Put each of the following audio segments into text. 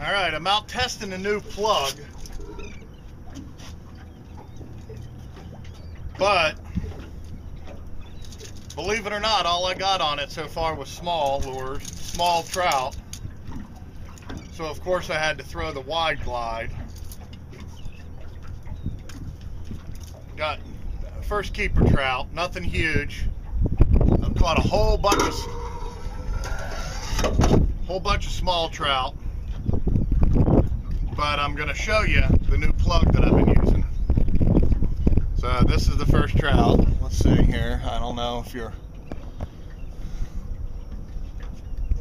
Alright, I'm out testing a new plug. But, believe it or not, all I got on it so far was small lures, small trout. So of course I had to throw the wide-glide. Got first keeper trout, nothing huge. I've caught a whole bunch of small trout. But I'm going to show you the new plug that I've been using. So this is the first trout. Let's see here. I don't know if you're...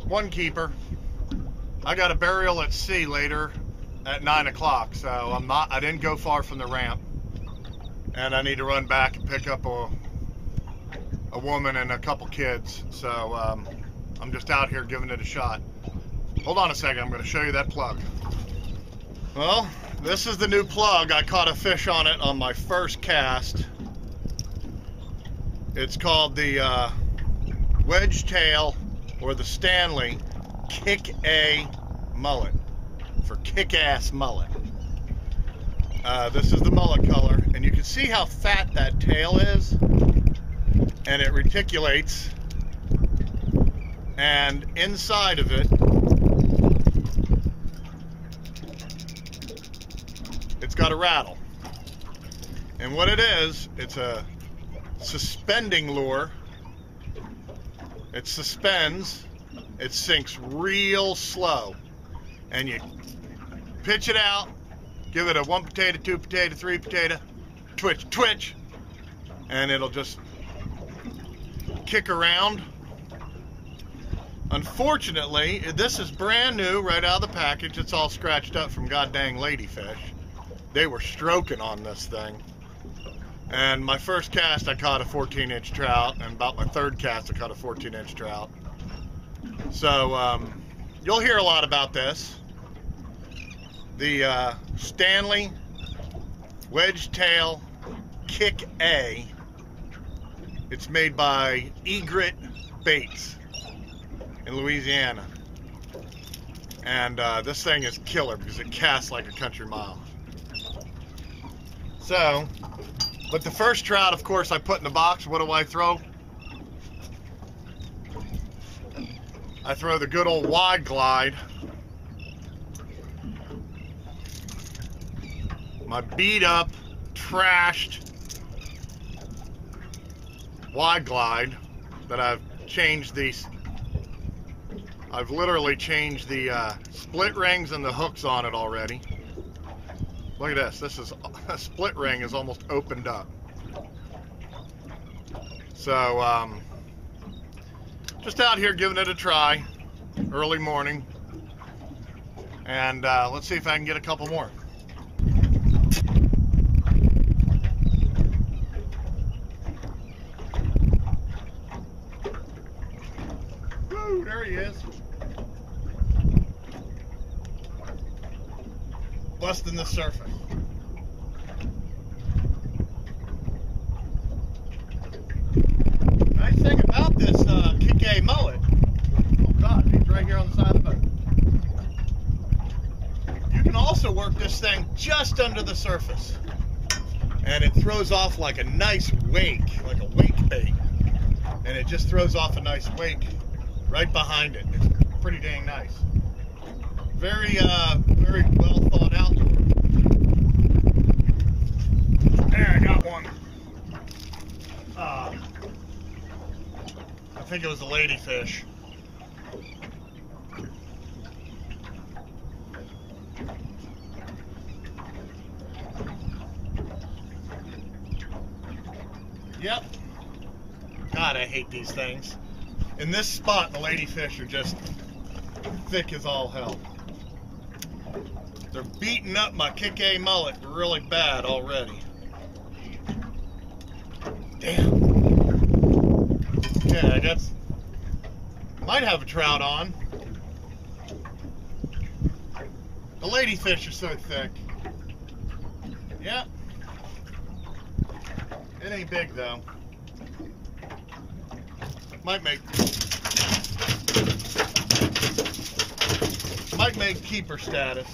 One keeper. I got a burial at sea later at 9 o'clock, so I didn't go far from the ramp. And I need to run back and pick up a woman and a couple kids. So I'm just out here giving it a shot. Hold on a second, I'm going to show you that plug. Well, this is the new plug. I caught a fish on it on my first cast. It's called the wedge tail, or the Stanley KICK-A-MULLET, for kick-ass mullet. This is the mullet color, and you can see how fat that tail is, and it reticulates, and inside of it, it's got a rattle. And what it is, it's a suspending lure. It suspends, it sinks real slow, and you pitch it out, give it a 1 potato, 2 potato, 3 potato, twitch, twitch, and it'll just kick around. Unfortunately, this is brand new right out of the package. It's all scratched up from goddamn ladyfish. They were stroking on this thing. And my first cast I caught a 14-inch trout, and about my third cast I caught a 14-inch trout. So you'll hear a lot about this. The Stanley wedge tail KICK-A. It's made by Egret Baits in Louisiana. And this thing is killer because it casts like a country mile. So, but the first trout, of course, I put in the box. What do I throw? I throw the good old Wide-Glide. My beat up, trashed Wide-Glide that I've changed these. I've literally changed the split rings and the hooks on it already. Look at this. This is a split ring is almost opened up. So just out here giving it a try, early morning, and let's see if I can get a couple more. Woo, there he is. Busting the surface. Nice thing about this KICK-A-MULLET, oh god, he's right here on the side of the boat. You can also work this thing just under the surface, and it throws off like a nice wake, like a wake bait, and it just throws off a nice wake right behind it. It's pretty dang nice. Very well thought out. There, I got one. I think it was a ladyfish. Yep. God, I hate these things. In this spot, the ladyfish are just thick as all hell. They're beating up my KICK-A-MULLET really bad already. Damn. Okay, I guess might have a trout on. The ladyfish are so thick. Yep. It ain't big though. Might might make keeper status.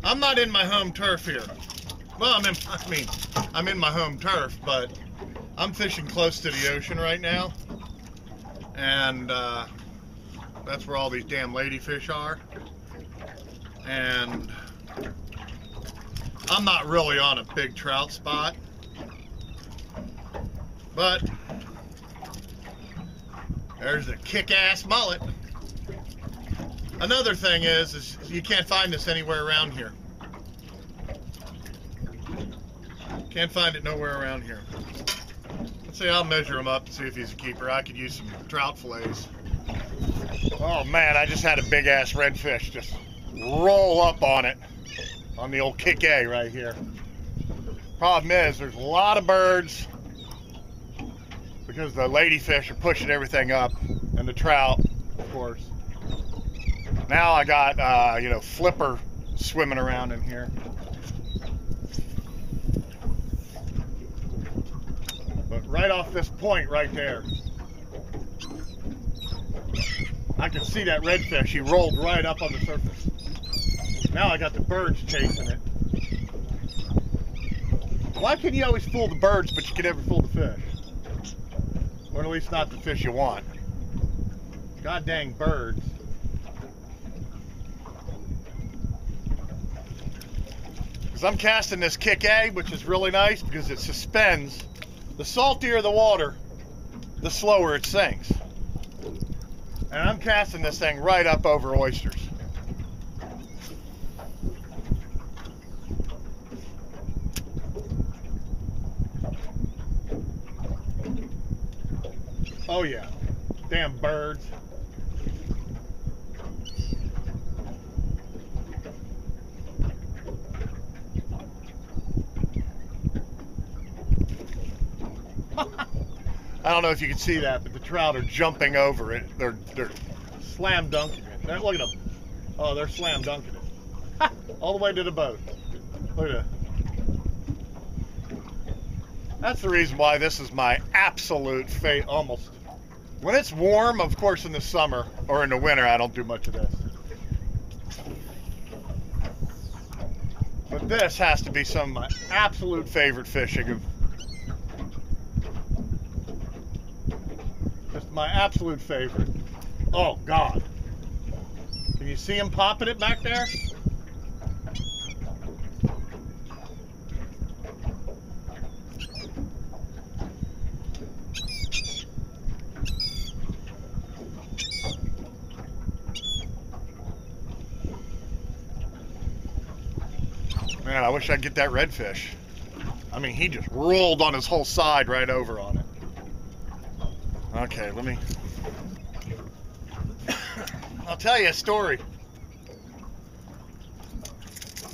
I'm not in my home turf here. Well, I'm in my home turf, but I'm fishing close to the ocean right now, and that's where all these damn ladyfish are. And I'm not really on a big trout spot, but there's a kick-ass mullet. Another thing is you can't find this anywhere around here. Can't find it nowhere around here. Let's see, I'll measure him up and see if he's a keeper. I could use some trout fillets. Oh man, I just had a big ass redfish just roll up on it, on the old KICK-A right here. Problem is, there's a lot of birds because the ladyfish are pushing everything up, and the trout, of course. Now I got, you know, flipper swimming around in here. But right off this point right there, I can see that redfish. He rolled right up on the surface. Now I got the birds chasing it. Why can you always fool the birds, but you can never fool the fish? Or at least not the fish you want. God dang birds. Because I'm casting this KICK-A, which is really nice because it suspends. The saltier the water, the slower it sinks. And I'm casting this thing right up over oysters. Oh yeah, damn birds. I don't know if you can see that, but the trout are jumping over it. They're slam dunking it. Look at them. Oh, they're slam dunking it. All the way to the boat. Look at that. That's the reason why this is my absolute fate. Almost. When it's warm, of course, in the summer or in the winter, I don't do much of this. But this has to be some of my absolute favorite fishing. Just my absolute favorite. Oh, God. Can you see him popping it back there? Man, I wish I'd get that redfish. I mean, he just rolled on his whole side right over on it. Okay, let me... I'll tell you a story.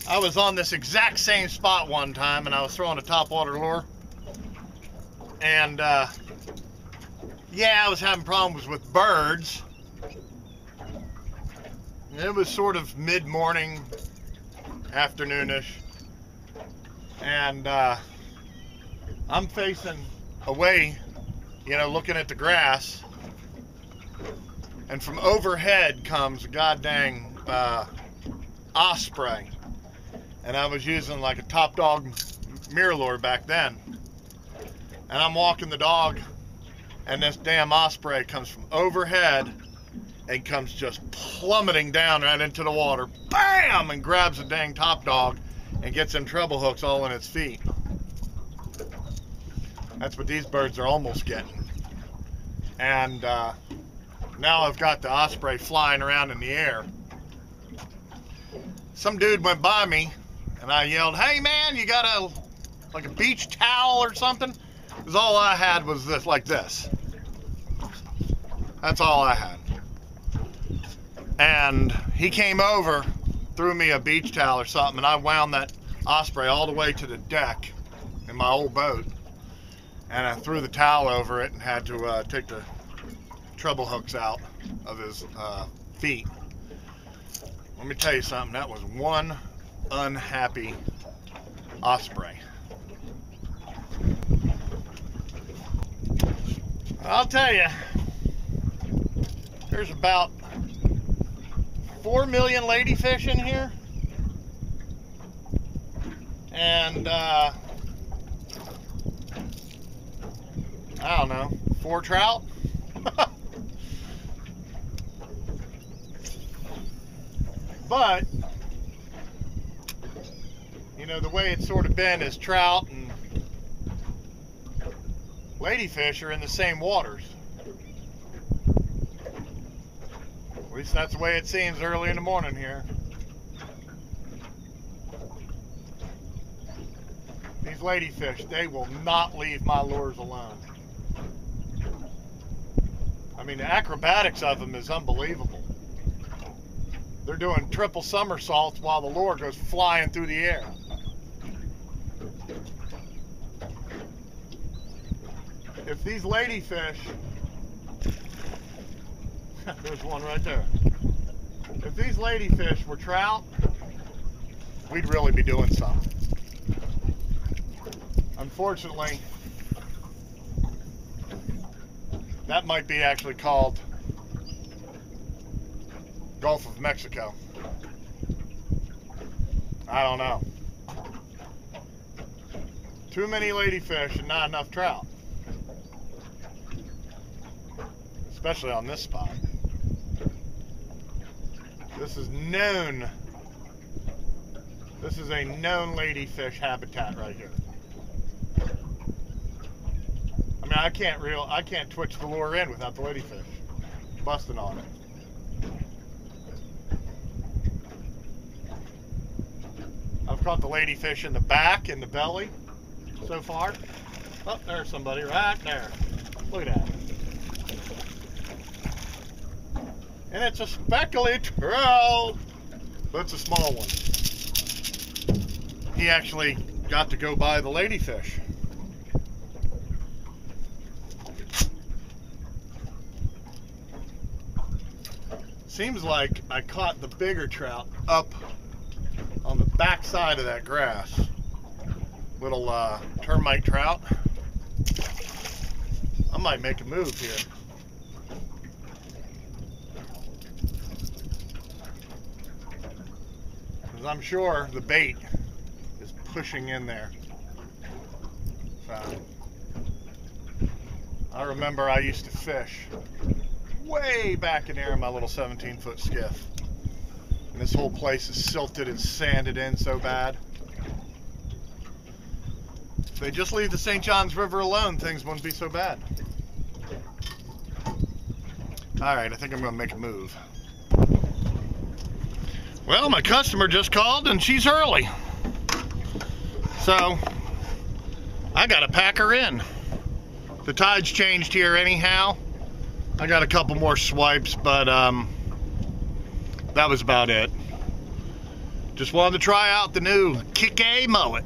I was on this exact same spot one time, and I was throwing a topwater lure. And, yeah, I was having problems with birds. It was sort of mid-morning, afternoonish. And I'm facing away, you know, looking at the grass, and from overhead comes a goddamn Osprey, and I was using like a top dog mirror lure back then, and I'm walking the dog, and this damn Osprey comes from overhead and comes just plummeting down right into the water, bam, and grabs the dang top dog and gets them treble hooks all in its feet. That's what these birds are almost getting. And now I've got the Osprey flying around in the air. Some dude went by me and I yelled, "Hey man, you got like a beach towel or something?" Because all I had was this, like this. That's all I had. And he came over, threw me a beach towel or something, and I wound that Osprey all the way to the deck in my old boat. And I threw the towel over it and had to take the treble hooks out of his feet. Let me tell you something, that was one unhappy Osprey. I'll tell you, there's about 4 million ladyfish in here. And I don't know, 4 trout. But you know, the way it's sort of been is trout and ladyfish are in the same waters. At least that's the way it seems early in the morning here. These ladyfish, they will not leave my lures alone. I mean, the acrobatics of them is unbelievable. They're doing triple somersaults while the lure goes flying through the air. If these ladyfish, there's one right there. If these ladyfish were trout, we'd really be doing something. Unfortunately, that might be actually called Gulf of Mexico. I don't know. Too many ladyfish and not enough trout. Especially on this spot. This is known. This is a known ladyfish habitat right here. I mean, I can't twitch the lure in without the ladyfish busting on it. I've caught the ladyfish in the back, in the belly so far. Oh, there's somebody right there. Look at that. And it's a speckled trout. But it's a small one. He actually got to go by the ladyfish. Seems like I caught the bigger trout up on the back side of that grass. Little termite trout. I might make a move here. Because I'm sure the bait is pushing in there. So, I remember I used to fish way back in there in my little 17-foot skiff. And this whole place is silted and sanded in so bad. If they just leave the St. Johns River alone, things wouldn't be so bad. Alright, I think I'm going to make a move. Well, my customer just called and she's early. So, I got to pack her in. The tide's changed here anyhow. I got a couple more swipes, but that was about it. Just wanted to try out the new KICK-A mullet.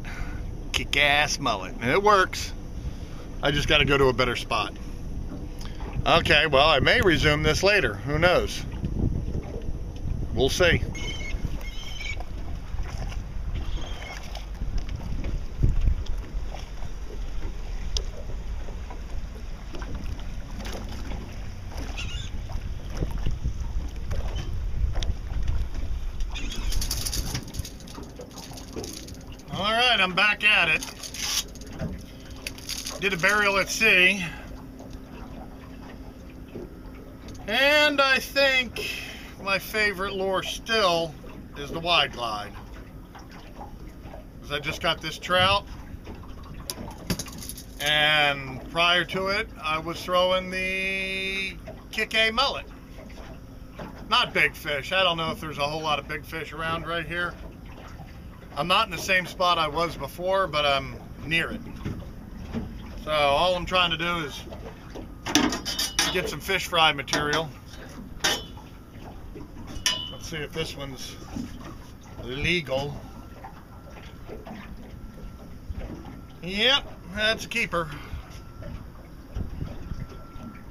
Kick-ass mullet. And it works. I just got to go to a better spot. Okay, well, I may resume this later. Who knows? We'll see. Alright, I'm back at it. Did a burial at sea. And I think my favorite lure still is the Wide-Glide. Because I just got this trout. And prior to it, I was throwing the KICK-A mullet. Not big fish. I don't know if there's a whole lot of big fish around right here. I'm not in the same spot I was before, but I'm near it. So all I'm trying to do is get some fish fry material. Let's see if this one's legal. Yep, that's a keeper.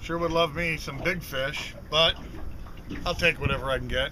Sure would love me some big fish, but I'll take whatever I can get.